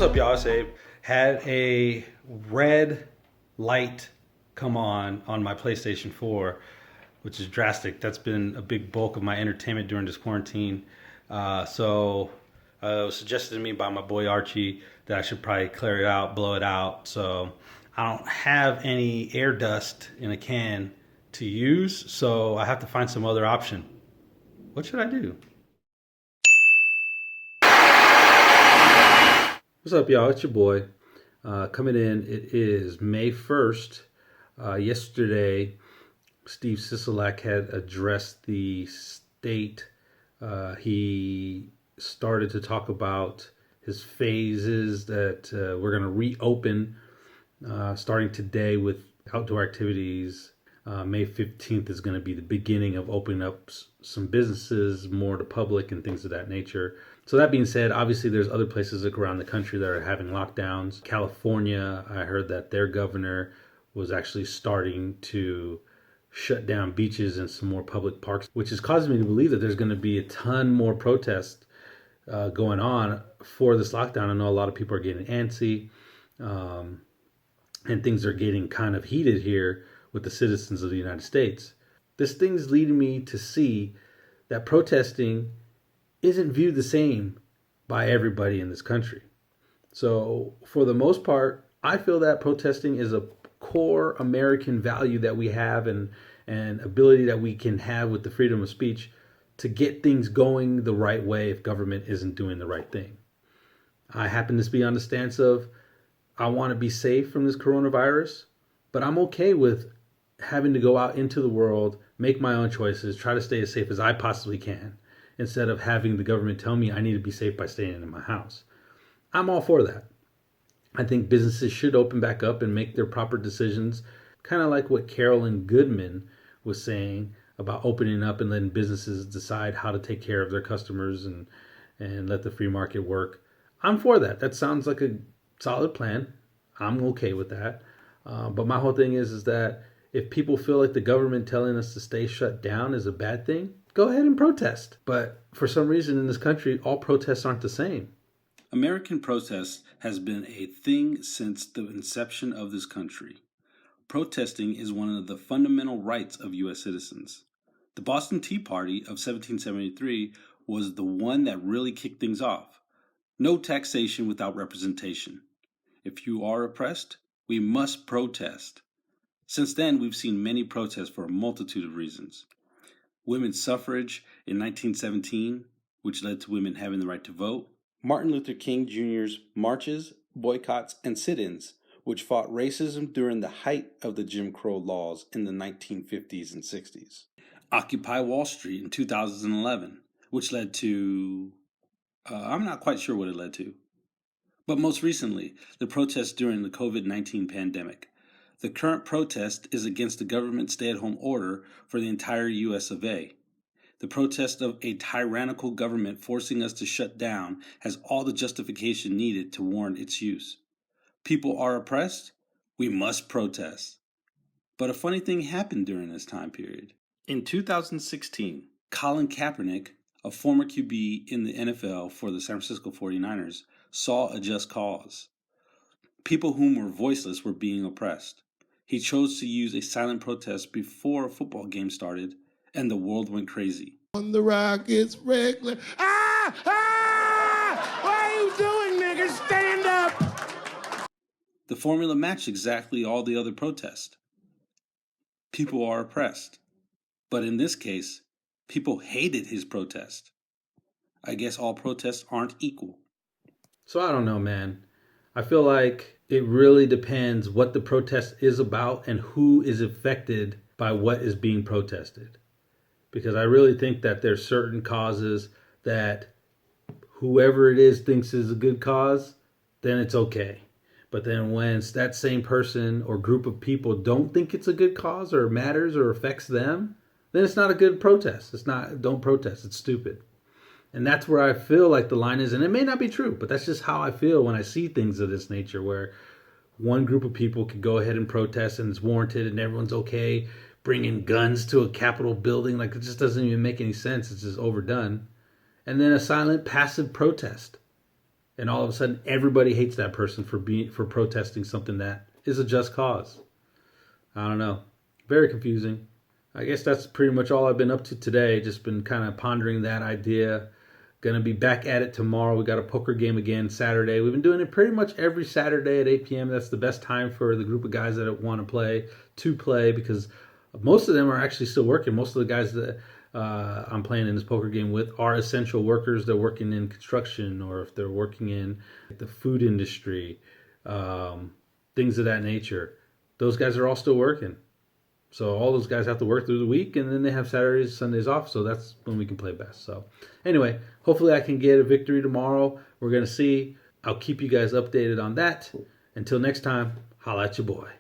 up, y'all? It's Abe. Had a red light come on my PlayStation 4, which is drastic. That's been a big bulk of my entertainment during this quarantine. It was suggested to me by my boy Archie that I should probably clear it out, blow it out. So I don't have any air dust in a can to use, so I have to find some other option. What should I do? What's up, y'all? It's your boy. Coming in, it is May 1st. Yesterday, Steve Sisolak had addressed the state. He started to talk about his phases that we're going to reopen starting today with outdoor activities. May 15th is going to be the beginning of opening up some businesses more to public and things of that nature. So that being said, obviously there's other places around the country that are having lockdowns. California, I heard that their governor was actually starting to shut down beaches and some more public parks, which is causing me to believe that there's going to be a ton more protests going on for this lockdown. I know a lot of people are getting antsy, and things are getting kind of heated here with the citizens of the United States. This thing's leading me to see that protesting isn't viewed the same by everybody in this country. So for the most part, I feel that protesting is a core American value that we have and ability that we can have with the freedom of speech to get things going the right way if government isn't doing the right thing. I happen to be on the stance of I want to be safe from this coronavirus, but I'm okay with having to go out into the world, make my own choices, try to stay as safe as I possibly can, instead of having the government tell me I need to be safe by staying in my house. I'm all for that. I think businesses should open back up and make their proper decisions, kind of like what Carolyn Goodman was saying about opening up and letting businesses decide how to take care of their customers and let the free market work. I'm for that. That sounds like a solid plan. I'm okay with that. But my whole thing is that if people feel like the government telling us to stay shut down is a bad thing, go ahead and protest. But for some reason in this country, all protests aren't the same. American protest has been a thing since the inception of this country. Protesting is one of the fundamental rights of U.S. citizens. The Boston Tea Party of 1773 was the one that really kicked things off. No taxation without representation. If you are oppressed, we must protest. Since then, we've seen many protests for a multitude of reasons. Women's suffrage in 1917, which led to women having the right to vote. Martin Luther King Jr.'s marches, boycotts, and sit-ins, which fought racism during the height of the Jim Crow laws in the 1950s and 60s. Occupy Wall Street in 2011, which led to... I'm not quite sure what it led to. But most recently, the protests during the COVID-19 pandemic. The current protest is against the government stay-at-home order for the entire U.S. of A. The protest of a tyrannical government forcing us to shut down has all the justification needed to warrant its use. People are oppressed, we must protest. But a funny thing happened during this time period. In 2016, Colin Kaepernick, a former QB in the NFL for the San Francisco 49ers, saw a just cause. People whom were voiceless were being oppressed. He chose to use a silent protest before a football game started, and the world went crazy. On the Rockets regular. What are you doing, niggas? Stand up! The formula matched exactly all the other protests. People are oppressed. But in this case, people hated his protest. I guess all protests aren't equal. So I don't know, man. I feel like it really depends what the protest is about and who is affected by what is being protested. Because I really think that there's certain causes that whoever it is thinks is a good cause, then it's okay. But then when that same person or group of people don't think it's a good cause or matters or affects them, then it's not a good protest. Don't protest. It's stupid. And that's where I feel like the line is. And it may not be true, but that's just how I feel when I see things of this nature where one group of people can go ahead and protest and it's warranted and everyone's okay bringing guns to a Capitol building. Like, it just doesn't even make any sense. It's just overdone. And then a silent, passive protest. and all of a sudden everybody hates that person for protesting something that is a just cause. I don't know. Very confusing. I guess that's pretty much all I've been up to today. Just been kind of pondering that idea. Gonna be back at it tomorrow. We got a poker game again Saturday. We've been doing it pretty much every Saturday at 8 p.m. That's the best time for the group of guys that want to play because most of them are actually still working. Most of the guys that I'm playing in this poker game with are essential workers. They're working in construction or if they're working in the food industry, things of that nature. Those guys are all still working. So all those guys have to work through the week, and then they have Saturdays, Sundays off. So that's when we can play best. So anyway, hopefully I can get a victory tomorrow. We're going to see. I'll keep you guys updated on that. Until next time, holla at your boy.